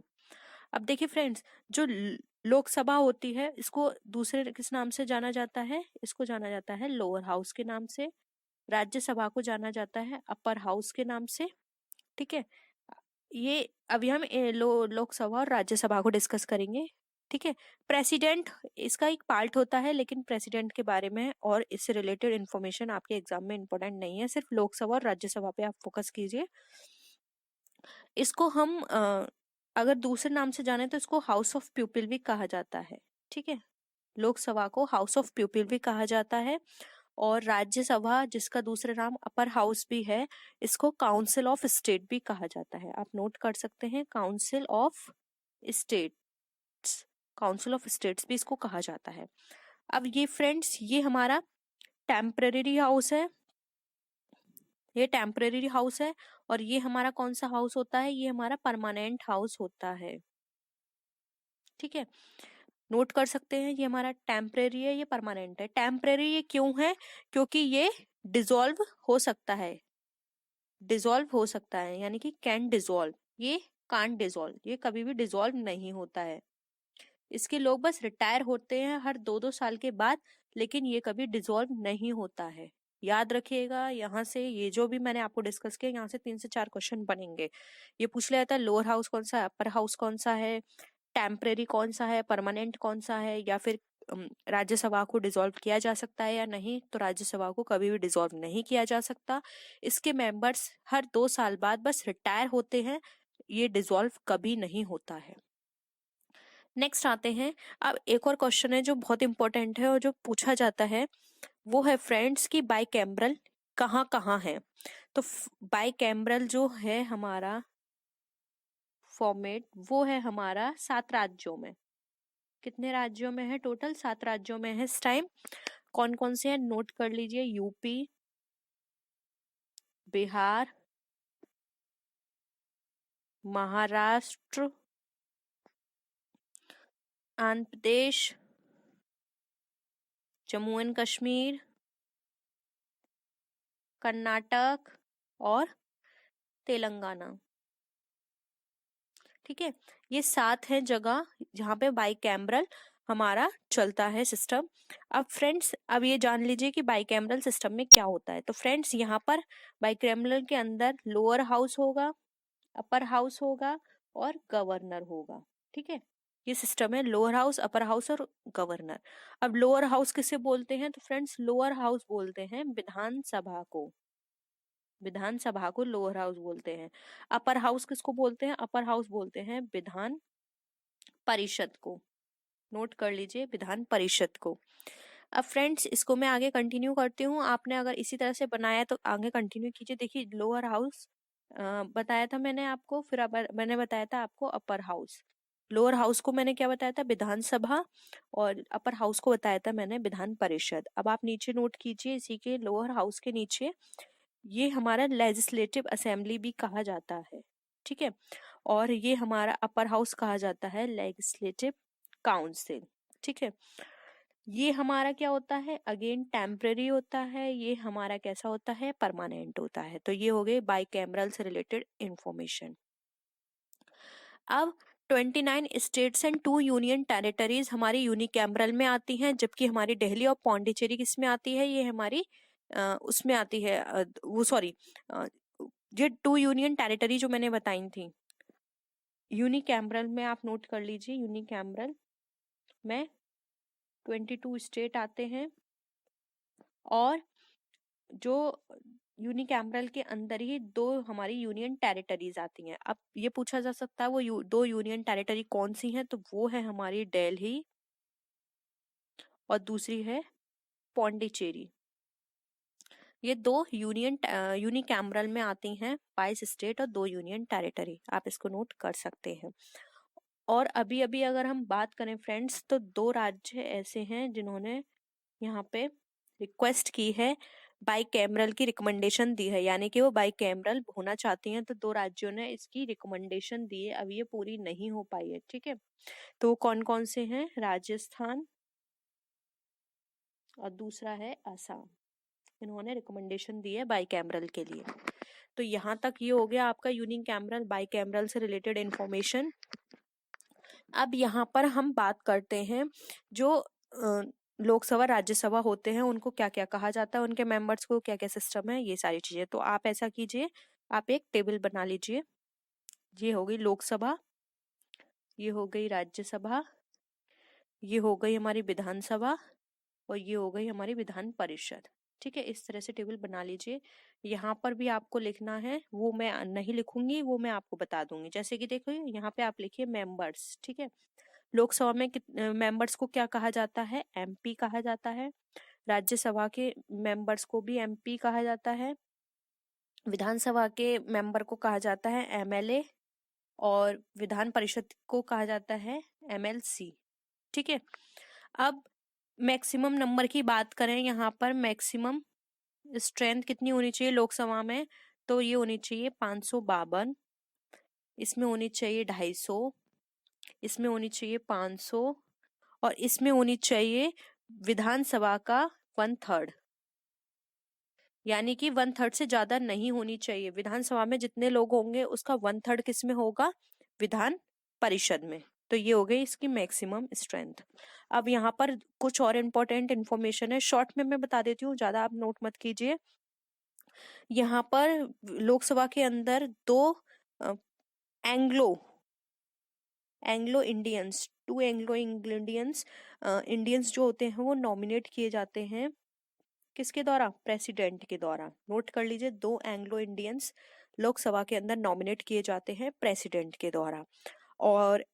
अब देखिए फ्रेंड्स, जो लोकसभा होती है इसको दूसरे किस नाम से जाना जाता है? इसको जाना जाता है लोअर हाउस के नाम से। राज्यसभा को जाना जाता है अपर हाउस के नाम से। ठीक है, ये अभी हम लोकसभा और राज्यसभा को डिस्कस करेंगे। ठीक है, प्रेसिडेंट इसका एक पार्ट होता है, लेकिन प्रेसिडेंट के बारे में और इससे रिलेटेड इंफॉर्मेशन आपके एग्जाम में इंपॉर्टेंट नहीं है, सिर्फ लोकसभा और राज्यसभा पे आप फोकस कीजिए। इसको हम अगर दूसरे नाम से जाने तो इसको हाउस ऑफ पीपल भी कहा जाता है। ठीक है, लोकसभा को हाउस ऑफ पीपल भी कहा जाता है, और राज्यसभा जिसका दूसरा नाम अपर हाउस भी है, इसको काउंसिल ऑफ स्टेट भी कहा जाता है। आप नोट कर सकते हैं, council of states, council of states भी इसको कहा जाता है। अब ये फ्रेंड्स, ये हमारा टेम्पररी हाउस है, ये टेम्पररी हाउस है। और ये हमारा कौन सा हाउस होता है? ये हमारा परमानेंट हाउस होता है। ठीक है, नोट कर सकते हैं, ये हमारा टेम्परेरी है, ये परमानेंट है। टेम्परेरी ये क्यों है? क्योंकि ये डिसॉल्व हो सकता है, डिसॉल्व हो सकता है, यानी कि कैन डिसॉल्व, ये कांट डिसॉल्व, ये कभी भी डिसॉल्व नहीं होता है। इसके लोग बस रिटायर होते हैं हर 2-2 साल के बाद, लेकिन ये कभी डिसॉल्व नहीं होता है। याद रखिएगा, यहाँ से ये जो भी मैंने आपको डिस्कस किया, यहाँ से 3 से 4 क्वेश्चन बनेंगे। ये पूछ लिया था लोअर हाउस कौन सा है, अपर हाउस कौन सा है, टेम्परेरी कौन सा है, परमानेंट कौन सा है, या फिर राज्यसभा को डिसॉल्व किया जा सकता है या नहीं। तो राज्यसभा को कभी भी डिसॉल्व नहीं किया जा सकता, इसके मेंबर्स हर 2 साल बाद बस रिटायर होते हैं, ये डिसॉल्व कभी नहीं होता है। नेक्स्ट आते हैं, अब एक और क्वेश्चन है जो बहुत इंपॉर्टेंट है और जो पूछा जाता है, वो है फ्रेंड्स की बाइकैमरल कहाँ कहाँ है। तो बाइकैमरल जो है हमारा फॉर्मेट, वो है हमारा 7 राज्यों में। कितने राज्यों में है? टोटल 7 राज्यों में है इस टाइम। कौन कौन से हैं नोट कर लीजिए, यूपी, बिहार, महाराष्ट्र, आंध्र प्रदेश, जम्मू एंड कश्मीर, कर्नाटक और तेलंगाना। ठीक है, ये 7 है जगह जहाँ पे बाइकैमरल हमारा चलता है सिस्टम। अब फ्रेंड्स, अब ये जान लीजिए कि बाइकैमरल सिस्टम में क्या होता है। तो फ्रेंड्स, यहाँ पर बाइकैमरल के अंदर लोअर हाउस होगा, अपर हाउस होगा और गवर्नर होगा। ठीक है, ये सिस्टम है, लोअर हाउस, अपर हाउस और गवर्नर। अब लोअर हाउस किसे बोलते हैं? तो फ्रेंड्स, लोअर हाउस बोलते हैं विधानसभा को, विधानसभा को लोअर हाउस बोलते हैं। अपर हाउस किसको बोलते हैं? अपर हाउस बोलते हैं विधान परिषद को। नोट कर लीजिए, विधान परिषद को। अब फ्रेंड्स, इसको मैं आगे कंटिन्यू करती हूँ। आपने अगर इसी तरह से बनाया तो आगे कंटिन्यू कीजिए। देखिए, लोअर हाउस बताया था मैंने आपको, फिर अब मैंने बताया था आपको अपर हाउस। लोअर हाउस को मैंने क्या बताया था, विधानसभा, और अपर हाउस को बताया था मैंने विधान परिषद। अब आप नीचे नोट कीजिए, इसी के लोअर हाउस के नीचे ये हमारा लेजिस्लेटिव असेंबली भी कहा जाता है, ठीक है, और ये हमारा अपर हाउस कहा जाता है लेजिस्लेटिव काउंसिल, ठीक है। ये हमारा क्या होता है, अगेन टेम्पररी होता है, ये हमारा कैसा होता है, परमानेंट होता है। तो ये हो गए बाइकैमरल से रिलेटेड इंफॉर्मेशन। अब 29 स्टेट्स एंड 2 यूनियन टेरिटरीज हमारी यूनिकैमरल में आती हैं, जबकि हमारी दिल्ली और पौंडीचेरी किस में आती है, ये हमारी उसमें आती है, वो सॉरी, ये 2 यूनियन टेरिटरी जो मैंने बताई थी यूनिकैमरल में, आप नोट कर लीजिए, यूनिकैमरल में 22 स्टेट आते हैं, और जो यूनिकैमरल के अंदर ही 2 हमारी यूनियन टेरिटरीज आती हैं। अब ये पूछा जा सकता है वो 2 यूनियन टेरिटरी कौन सी हैं, तो वो है हमारी दिल्ली और दूसरी है पौंडीचेरी। ये 2 यूनिकैमरल में आती हैं, 22 स्टेट और 2 यूनियन टेरिटरी, आप इसको नोट कर सकते हैं। और अभी अभी अगर हम बात करें फ्रेंड्स, तो 2 राज्य ऐसे हैं जिन्होंने यहाँ पे रिक्वेस्ट की है, बाइकैमरल की रिकमेंडेशन दी है, यानी कि वो बाइकैमरल होना चाहती हैं, तो 2 राज्यों ने इसकी रिकमेंडेशन दी है, अब ये पूरी नहीं हो पाई है, ठीक है। तो वो कौन कौन से हैं, राजस्थान और दूसरा है असम, इन्होंने रिकमेंडेशन दी है बाइकैमरल के लिए। तो यहाँ तक ये हो गया आपका यूनिकैमरल बाइकैमरल से रिलेटेड इंफॉर्मेशन। अब यहाँ पर हम बात करते हैं जो लोकसभा राज्यसभा होते हैं उनको क्या क्या कहा जाता है, उनके मेंबर्स को क्या क्या सिस्टम है, ये सारी चीजें। तो आप ऐसा कीजिए, आप एक टेबल बना लीजिए, ये हो गई लोकसभा, ये हो गई राज्यसभा, ये हो गई हमारी विधानसभा, और ये हो गई हमारी विधान परिषद, ठीक है। इस तरह से टेबल बना लीजिए। यहाँ पर भी आपको लिखना है, वो मैं नहीं लिखूंगी, वो मैं आपको बता दूंगी। जैसे कि देखो यहाँ पे आप लिखिए मेंबर्स, ठीक है। लोकसभा में मेंबर्स को क्या कहा जाता है, एमपी कहा जाता है। राज्यसभा के मेंबर्स को भी एमपी कहा जाता है। विधानसभा के मेंबर को कहा जाता है एमएलए, और विधान परिषद को कहा जाता है एमएलसी, ठीक है। अब मैक्सिमम नंबर की बात करें, यहाँ पर मैक्सिमम स्ट्रेंथ कितनी होनी चाहिए लोकसभा में, तो ये होनी चाहिए 552, इसमें होनी चाहिए 250, इसमें होनी चाहिए 500, और इसमें होनी चाहिए विधानसभा का 1/3, यानी कि 1/3 से ज्यादा नहीं होनी चाहिए। विधानसभा में जितने लोग होंगे उसका 1/3 किस में होगा, विधान परिषद में। तो ये हो गई इसकी मैक्सिमम स्ट्रेंथ। अब यहाँ पर कुछ और इम्पोर्टेंट इन्फॉर्मेशन है, शॉर्ट में मैं बता देती हूँ, ज्यादा आप नोट मत कीजिए। यहाँ पर लोकसभा के अंदर 2 Anglo Indians, 2 Anglo Indians Indians जो होते हैं वो नॉमिनेट किए जाते हैं, किसके द्वारा, प्रेसिडेंट के द्वारा। नोट कर लीजिए, 2 एंग्लो इंडियंस लोकसभा के अंदर नॉमिनेट किए जाते हैं प्रेसिडेंट के द्वारा। और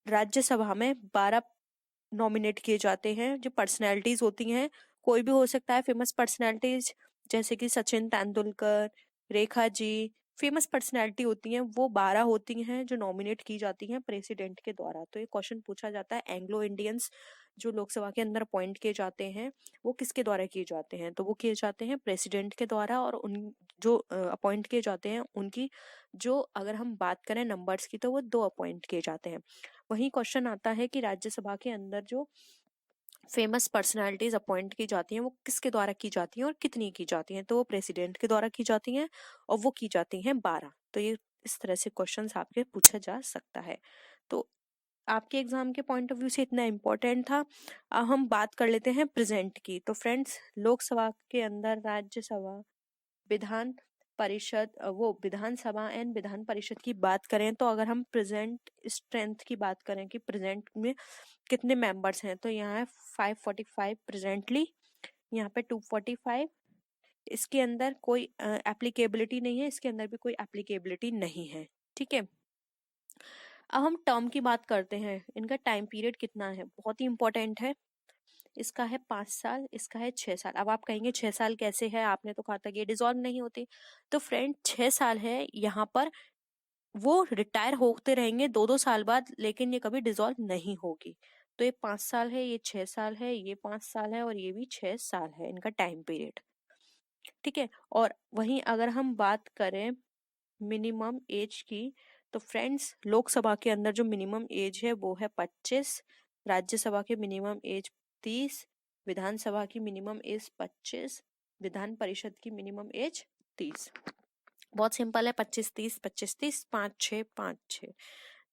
राज्यसभा में 12 नॉमिनेट किए जाते हैं, जो पर्सनैलिटीज होती हैं, कोई भी हो सकता है, फेमस पर्सनैलिटीज जैसे कि सचिन तेंदुलकर, रेखा जी, फेमस पर्सनैलिटी होती हैं, वो 12 होती हैं जो नॉमिनेट की जाती हैं प्रेसिडेंट के द्वारा। तो ये क्वेश्चन पूछा जाता है, एंग्लो इंडियंस जो लोकसभा के अंदर अपॉइंट किए जाते हैं वो किसके द्वारा किए जाते हैं, तो वो किए जाते हैं प्रेसिडेंट के द्वारा। और उन जो अपॉइंट किए जाते हैं उनकी जो, अगर हम बात करें नंबर्स की, तो वो 2 अपॉइंट किए जाते हैं। वही क्वेश्चन आता है कि राज्यसभा के अंदर जो फेमस पर्सनालिटीज अपॉइंट की जाती हैं वो किसके द्वारा की जाती हैं और कितनी की जाती हैं, तो वो प्रेसिडेंट के द्वारा की जाती हैं, और वो की जाती हैं 12। तो ये इस तरह से क्वेश्चंस आपके पूछा जा सकता है। तो आपके एग्जाम के पॉइंट ऑफ व्यू से इतना इम्पोर्टेंट था। अब हम बात कर लेते हैं प्रेजेंट की। तो फ्रेंड्स, लोकसभा के अंदर राज्यसभा, विधान परिषद, वो विधानसभा एंड विधान परिषद की बात करें, तो अगर हम प्रेजेंट स्ट्रेंथ की बात करें कि प्रेजेंट में कितने मेंबर्स हैं, तो यहाँ है 545 प्रेजेंटली, यहाँ पे 245, इसके अंदर कोई एप्लीकेबिलिटी नहीं है, इसके अंदर भी कोई एप्लीकेबिलिटी नहीं है, ठीक है। अब हम टर्म की बात करते हैं, इनका टाइम पीरियड कितना है, बहुत ही इंपॉर्टेंट है। इसका है 5 साल, इसका है 6 साल। अब आप कहेंगे 6 साल कैसे है, आपने तो कहा था कि ये डिसॉल्व नहीं होती। तो फ्रेंड 6 साल है यहाँ पर वो रिटायर होते रहेंगे 2-2 साल बाद, लेकिन ये कभी डिसॉल्व नहीं होगी। तो ये 5 साल है, ये 6 साल है, ये 5 साल है और ये भी 6 साल है इनका टाइम पीरियड। ठीक है। और वहीं अगर हम बात करें मिनिमम एज की, तो फ्रेंड्स लोकसभा के अंदर जो मिनिमम एज है वो है 25, राज्यसभा के मिनिमम एज 30, विधानसभा की मिनिमम एज 25, विधान परिषद की मिनिमम एज 30। बहुत सिंपल है, 25-30, 25-30, 5-6, 5-6।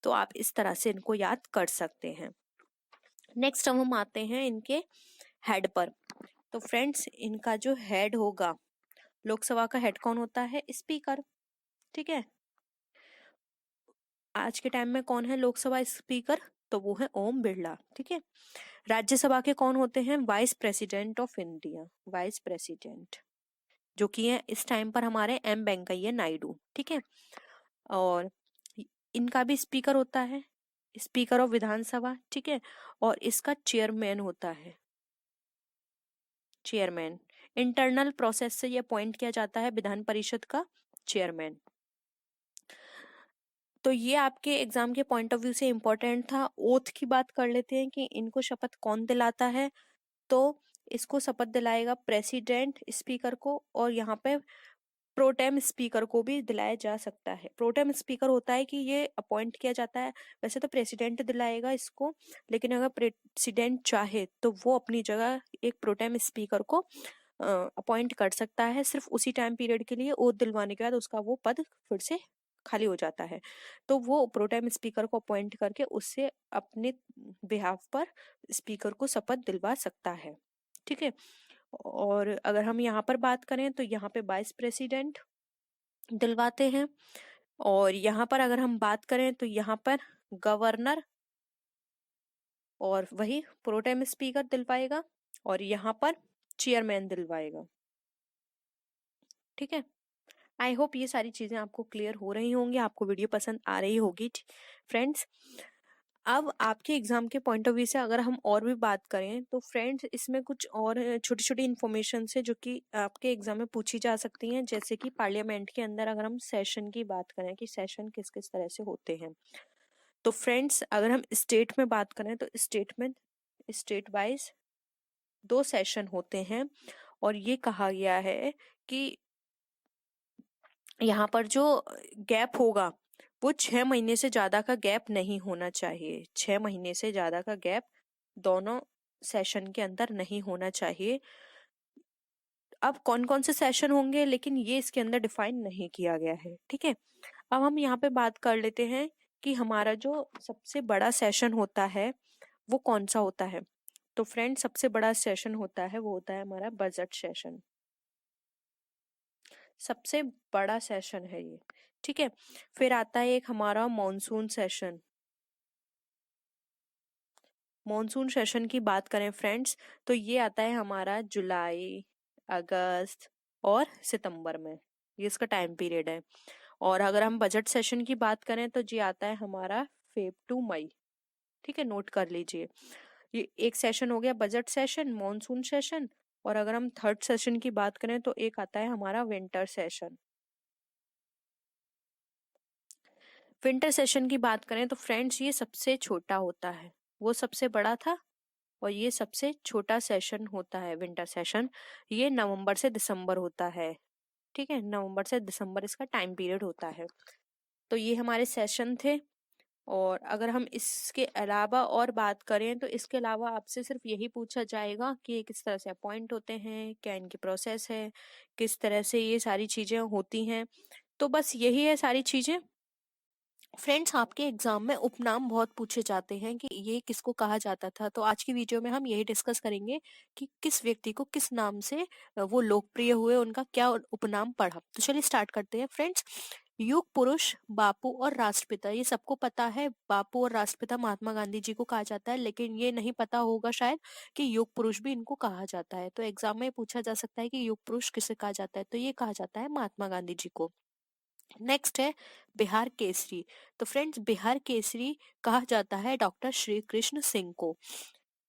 तो आप इस तरह से इनको याद कर सकते हैं। नेक्स्ट हम आते हैं इनके हेड पर। तो फ्रेंड्स इनका जो हेड होगा, लोकसभा का हेड कौन होता है? स्पीकर। ठीक है। आज के टाइम में कौन है लोकसभा स्पीकर? तो वो है ओम बिरला। ठीक है। राज्यसभा के कौन होते हैं? Vice president of India, vice president, जो कि है इस टाइम पर हमारे एम वेंकैया नायडू। ठीक है। और इनका भी स्पीकर होता है, स्पीकर ऑफ विधानसभा। ठीक है। और इसका चेयरमैन होता है, चेयरमैन। इंटरनल प्रोसेस से ये अपॉइंट किया जाता है विधान परिषद का चेयरमैन। तो ये आपके एग्जाम के पॉइंट ऑफ व्यू से इम्पोर्टेंट था। ओथ की बात कर लेते हैं कि इनको शपथ कौन दिलाता है। तो इसको शपथ दिलाएगा प्रेसिडेंट स्पीकर को, और यहाँ पे प्रोटेम स्पीकर को भी दिलाया जा सकता है। प्रोटेम स्पीकर होता है कि ये अपॉइंट किया जाता है, वैसे तो प्रेसिडेंट दिलाएगा इसको, लेकिन अगर प्रेसिडेंट चाहे तो वो अपनी जगह एक प्रोटेम स्पीकर को अपॉइंट कर सकता है, सिर्फ उसी टाइम पीरियड के लिए। ओथ दिलवाने के बाद उसका वो पद फिर से खाली हो जाता है, तो वो प्रोटेम स्पीकर को अपॉइंट करके उससे अपने बिहाफ पर स्पीकर को शपथ दिलवा सकता है। ठीक है। और अगर हम यहाँ पर बात करें तो यहाँ पे वाइस प्रेसिडेंट दिलवाते हैं, और यहाँ पर अगर हम बात करें तो यहाँ पर गवर्नर और वही प्रोटेम स्पीकर दिलवाएगा, और यहाँ पर चेयरमैन दिलवाएगा। ठीक है। आई होप ये सारी चीजें आपको क्लियर हो रही होंगी, आपको वीडियो पसंद आ रही होगी फ्रेंड्स। अब आपके एग्जाम के पॉइंट ऑफ व्यू से अगर हम और भी बात करें तो फ्रेंड्स इसमें कुछ और छोटी छोटी इन्फॉर्मेशन है जो कि आपके एग्जाम में पूछी जा सकती हैं। जैसे कि पार्लियामेंट के अंदर अगर हम सेशन की बात करें कि सेशन किस किस तरह से होते हैं, तो फ्रेंड्स अगर हम स्टेट में बात करें तो स्टेट में स्टेट वाइज 2 सेशन होते हैं, और ये कहा गया है कि यहाँ पर जो गैप होगा वो 6 महीने से ज्यादा का गैप नहीं होना चाहिए। 6 महीने से ज्यादा का गैप दोनों सेशन के अंदर नहीं होना चाहिए। अब कौन कौन से सेशन होंगे लेकिन ये इसके अंदर डिफाइन नहीं किया गया है। ठीक है। अब हम यहाँ पे बात कर लेते हैं कि हमारा जो सबसे बड़ा सेशन होता है वो कौन सा होता है। तो फ्रेंड सबसे बड़ा सेशन होता है वो होता है हमारा बजट सेशन, सबसे बड़ा सेशन है ये। ठीक है। फिर आता है एक हमारा मॉनसून सेशन। मॉनसून सेशन की बात करें फ्रेंड्स तो ये आता है हमारा जुलाई, अगस्त और सितंबर में, ये इसका टाइम पीरियड है। और अगर हम बजट सेशन की बात करें तो ये आता है हमारा फेब टू मई। ठीक है, नोट कर लीजिए। ये एक सेशन हो गया बजट सेशन, मॉनसून सेशन, और अगर हम थर्ड सेशन की बात करें तो एक आता है हमारा विंटर सेशन। विंटर सेशन की बात करें तो फ्रेंड्स ये सबसे छोटा होता है, वो सबसे बड़ा था और ये सबसे छोटा सेशन होता है विंटर सेशन। ये नवंबर से दिसंबर होता है। ठीक है, नवंबर से दिसंबर इसका टाइम पीरियड होता है। तो ये हमारे सेशन थे। और अगर हम इसके अलावा और बात करें तो इसके अलावा आपसे सिर्फ यही पूछा जाएगा कि ये किस तरह से अपॉइंट होते हैं, क्या इनकी प्रोसेस है, किस तरह से ये सारी चीजें होती हैं। तो बस यही है सारी चीजें। फ्रेंड्स आपके एग्जाम में उपनाम बहुत पूछे जाते हैं कि ये किसको कहा जाता था, तो आज की वीडियो में हम यही डिस्कस करेंगे कि किस व्यक्ति को किस नाम से वो लोकप्रिय हुए, उनका क्या उपनाम पढ़ा। तो चलिए स्टार्ट करते हैं फ्रेंड्स। युग पुरुष, बापू और राष्ट्रपिता, ये सबको पता है। बापू और राष्ट्रपिता महात्मा गांधी जी को कहा जाता है, लेकिन ये नहीं पता होगा शायद कि युग पुरुष भी इनको कहा जाता है। तो एग्जाम में पूछा जा सकता है कि युग पुरुष किसे कहा जाता है, तो ये कहा जाता है महात्मा गांधी जी को। नेक्स्ट है बिहार केसरी। तो फ्रेंड्स बिहार केसरी कहा जाता है डॉक्टर श्री कृष्ण सिंह को।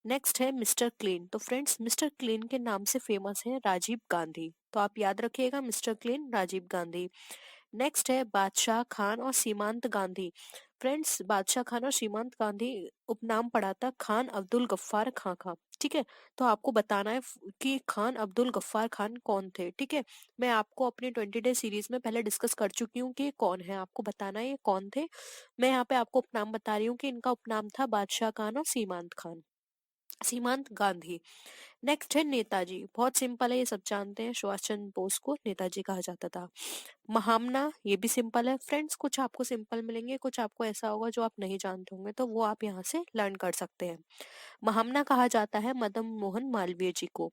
नेक्स्ट है मिस्टर क्लीन। तो फ्रेंड्स मिस्टर क्लीन के नाम से फेमस है राजीव गांधी, तो आप याद रखिएगा mister clean Rajiv Gandhi. Next है बादशाह खान और सीमांत गांधी। फ्रेंड्स, बादशाह खान और सीमांत गांधी उपनाम पड़ा था खान अब्दुल गफ्फार खां का। ठीक है, तो आपको बताना है कि खान अब्दुल गफ्फार खान कौन थे। ठीक है, मैं आपको अपनी 20 डे सीरीज में पहले डिस्कस कर चुकी हूँ कि ये कौन है, आपको बताना है ये कौन थे। मैं यहाँ पे आपको उपनाम बता रही हूँ कि इनका उपनाम था बादशाह खान और सीमांत गांधी। नेक्स्ट है नेताजी। बहुत सिंपल है, ये सब जानते हैं, सुभाष चंद्र बोस को नेताजी कहा जाता था। महामना, ये भी सिंपल है फ्रेंड्स, कुछ आपको सिंपल मिलेंगे, कुछ आपको ऐसा होगा जो आप नहीं जानते होंगे, तो वो आप यहाँ से लर्न कर सकते हैं। महामना कहा जाता है मदन मोहन मालवीय जी को।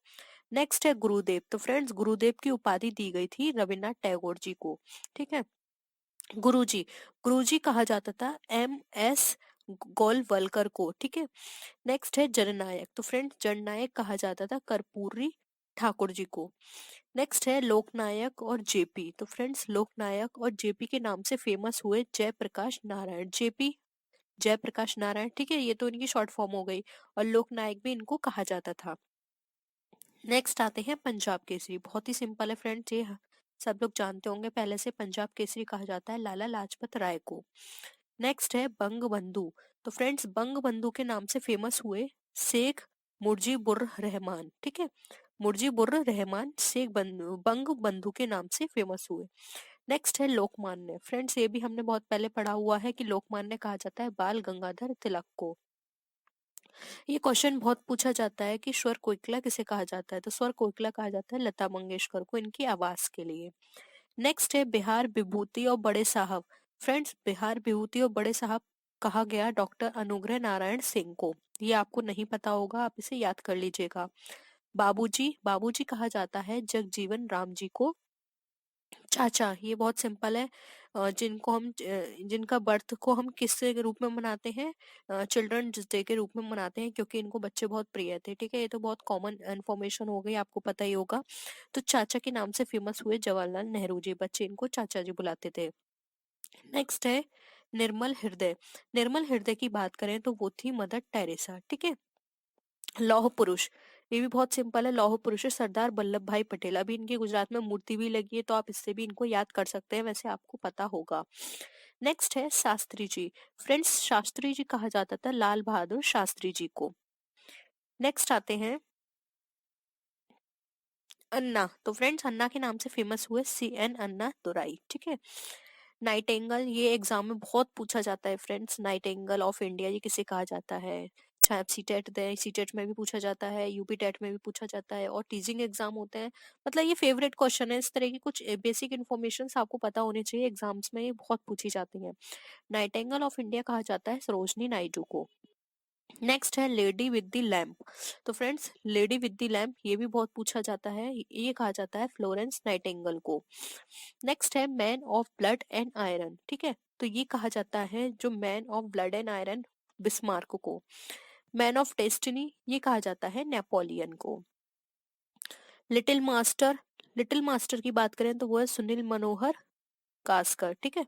नेक्स्ट है गुरुदेव। तो फ्रेंड्स, गुरुदेव की उपाधि दी गई थी रविन्द्रनाथ टैगोर जी को। ठीक है, गुरुजी, गुरुजी कहा जाता था MS गोलवलकर को। ठीक है, नेक्स्ट है जननायक। तो फ्रेंड्स, जननायक कहा जाता था कर्पूरी ठाकुर जी को। नेक्स्ट है लोकनायक और JP। तो फ्रेंड्स, लोकनायक और JP के नाम से फेमस हुए जयप्रकाश नारायण। JP जयप्रकाश नारायण, ठीक है, ये तो इनकी शॉर्ट फॉर्म हो गई, और लोकनायक भी इनको कहा जाता था। नेक्स्ट आते हैं पंजाब केसरी। बहुत ही सिंपल है फ्रेंड्स, ये सब लोग जानते होंगे पहले से, पंजाब केसरी कहा जाता है लाला लाजपत राय को। नेक्स्ट है बंग बंधु। तो फ्रेंड्स, बंग बंधु के नाम से फेमस हुए शेख मुजीबुर रहमान। ठीक है, मुजीबुर रहमान बंग बंधु के नाम से फेमस हुए। नेक्स्ट है लोकमान्य। फ्रेंड्स, ये भी हमने बहुत पहले पढ़ा हुआ है कि लोकमान्य कहा जाता है बाल गंगाधर तिलक को। ये क्वेश्चन बहुत पूछा जाता है कि स्वर कोकिला किसे कहा जाता है, तो स्वर कोकिला कहा जाता है लता मंगेशकर को, इनकी आवाज के लिए। नेक्स्ट है बिहार विभूति और बड़े साहब। फ्रेंड्स, बिहार विभूति और बड़े साहब कहा गया डॉक्टर अनुग्रह नारायण सिंह को। ये आपको नहीं पता होगा, आप इसे याद कर लीजिएगा। बाबूजी, बाबूजी कहा जाता है जगजीवन राम जी को। चाचा, ये बहुत सिंपल है, जिनका बर्थ को हम किस के रूप में मनाते हैं, चिल्ड्रंस डे के रूप में मनाते हैं, क्योंकि इनको बच्चे बहुत प्रिय थे। ठीक है, ये तो बहुत कॉमन इन्फॉर्मेशन हो गई, आपको पता ही होगा। तो चाचा के नाम से फेमस हुए जवाहरलाल नेहरू जी, बच्चे इनको चाचा जी बुलाते थे। नेक्स्ट है निर्मल हृदय। निर्मल हृदय की बात करें तो वो थी मदर टेरेसा। ठीक है, लौह पुरुष, ये भी बहुत सिंपल है, लौह पुरुष है सरदार वल्लभ भाई पटेल। अभी इनकी गुजरात में मूर्ति भी लगी है, तो आप इससे भी इनको याद कर सकते हैं, वैसे आपको पता होगा। नेक्स्ट है शास्त्री जी। फ्रेंड्स, शास्त्री जी कहा जाता था लाल बहादुर शास्त्री जी को। नेक्स्ट आते हैं अन्ना। तो फ्रेंड्स, अन्ना के नाम से फेमस हुए CN अन्ना दुराई। ठीक है, नाइटेंगल, ये एग्जाम में बहुत पूछा जाता है फ्रेंड्स, नाइटेंगल ऑफ इंडिया ये किसे कहा जाता है। चाहे आप सीटेट दें, सीटेट में भी पूछा जाता है, यूपी टेट में भी पूछा जाता है, और टीचिंग एग्जाम होते हैं। मतलब ये फेवरेट क्वेश्चन है, इस तरह की कुछ बेसिक इन्फॉर्मेशन आपको पता होनी चाहिए, एग्जाम्स में ये बहुत पूछी जाती है। नाइटेंगल ऑफ इंडिया कहा जाता है सरोजनी नायडू को। नेक्स्ट है लेडी विद द लैम्प। तो friends, lady with the lamp ये भी बहुत पूछा जाता है, ये कहा जाता है फ्लोरेंस नाइटिंगेल को। नेक्स्ट है man of blood and iron. ठीक है, तो ये कहा जाता है जो man of blood and iron, Bismarck को। मैन ऑफ डेस्टिनी ये कहा जाता है नेपोलियन को। लिटिल मास्टर, लिटिल मास्टर की बात करें तो वो है सुनील मनोहर गास्कर। ठीक है,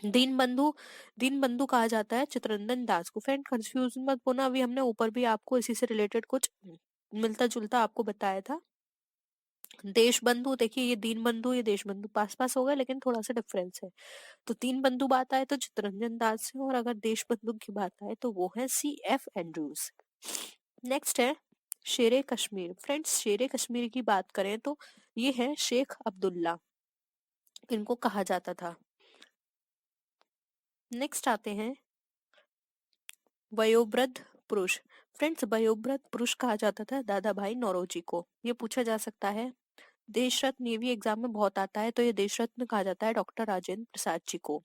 दीन बंधु, दीन बंधु कहा जाता है चित्तरंजन दास को। फ्रेंड, कंफ्यूजन मत होना, अभी हमने ऊपर भी आपको इसी से रिलेटेड कुछ मिलता जुलता आपको बताया था। देश बंधु, देखिए ये दीन बंधु ये देश बंधु पास पास हो गए, लेकिन थोड़ा सा डिफरेंस है। तो दीन बंधु बात आए तो चित्तरंजन दास है, और अगर देश बंधु की बात आए तो वो है CF एंड्रूज। नेक्स्ट है शेरे कश्मीर। फ्रेंड्स, शेरे कश्मीर की बात करें तो ये है शेख अब्दुल्ला, इनको कहा जाता था। नेक्स्ट आते हैं वयोवृद्ध पुरुष। फ्रेंड्स, वयोवृद्ध पुरुष कहा जाता था दादा भाई नौरोजी को। ये पूछा जा सकता है, देश रत्न ये भी एग्जाम में बहुत आता है, तो ये देश रत्न कहा जाता है डॉक्टर राजेंद्र प्रसाद जी को।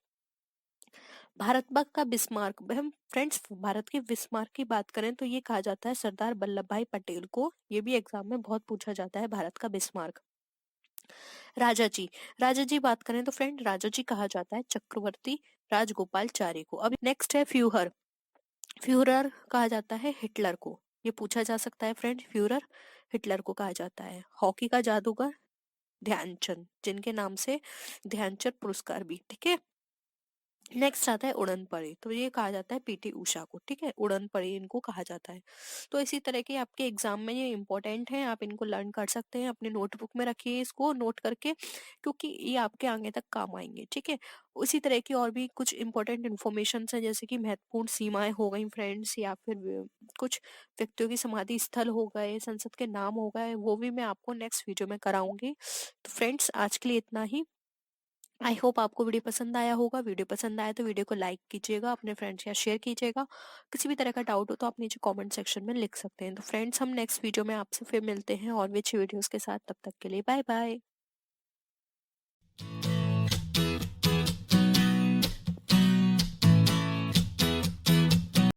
भारत का बिस्मार्क, हम फ्रेंड्स भारत के बिस्मार्क की बात करें तो ये कहा जाता है सरदार वल्लभ भाई पटेल को। ये भी एग्जाम में बहुत पूछा जाता है भारत का बिस्मार्क। राजा जी, राजा जी बात करें तो फ्रेंड राजा जी कहा जाता है चक्रवर्ती राजगोपालचारी को। अब नेक्स्ट है फ्यूहर। फ्यूहरर कहा जाता है हिटलर को। ये पूछा जा सकता है फ्रेंड, फ्यूहरर हिटलर को कहा जाता है। हॉकी का जादूगर ध्यानचंद, जिनके नाम से ध्यानचंद पुरस्कार भी। ठीक है, नेक्स्ट आता है उड़न परी, तो ये कहा जाता है पीटी उषा को, ठीक है, उड़न परी इनको कहा जाता है। तो इसी तरह के आपके एग्जाम में ये इंपॉर्टेंट है, आप इनको लर्न कर सकते हैं, अपने नोटबुक में रखिए इसको नोट करके, क्योंकि ये आपके आगे तक काम आएंगे, ठीक है। उसी तरह की और भी कुछ इंपॉर्टेंट इन्फॉर्मेशन है, जैसे कि महत्वपूर्ण सीमाएं हो गई फ्रेंड्स, या फिर कुछ व्यक्तियों की समाधि स्थल हो गए, संसद के नाम हो गए, वो भी मैं आपको नेक्स्ट वीडियो में कराऊंगी। तो फ्रेंड्स आज के लिए इतना ही। आई होप आपको वीडियो पसंद आया होगा। वीडियो पसंद आया तो वीडियो को लाइक कीजिएगा, अपने फ्रेंड्स के साथ शेयर कीजिएगा। किसी भी तरह का डाउट हो तो आप नीचे कमेंट सेक्शन में लिख सकते हैं। तो फ्रेंड्स हम नेक्स्ट वीडियो में आपसे फिर मिलते हैं और भी अच्छी वीडियोस के साथ। तब तक के लिए बाय बाय।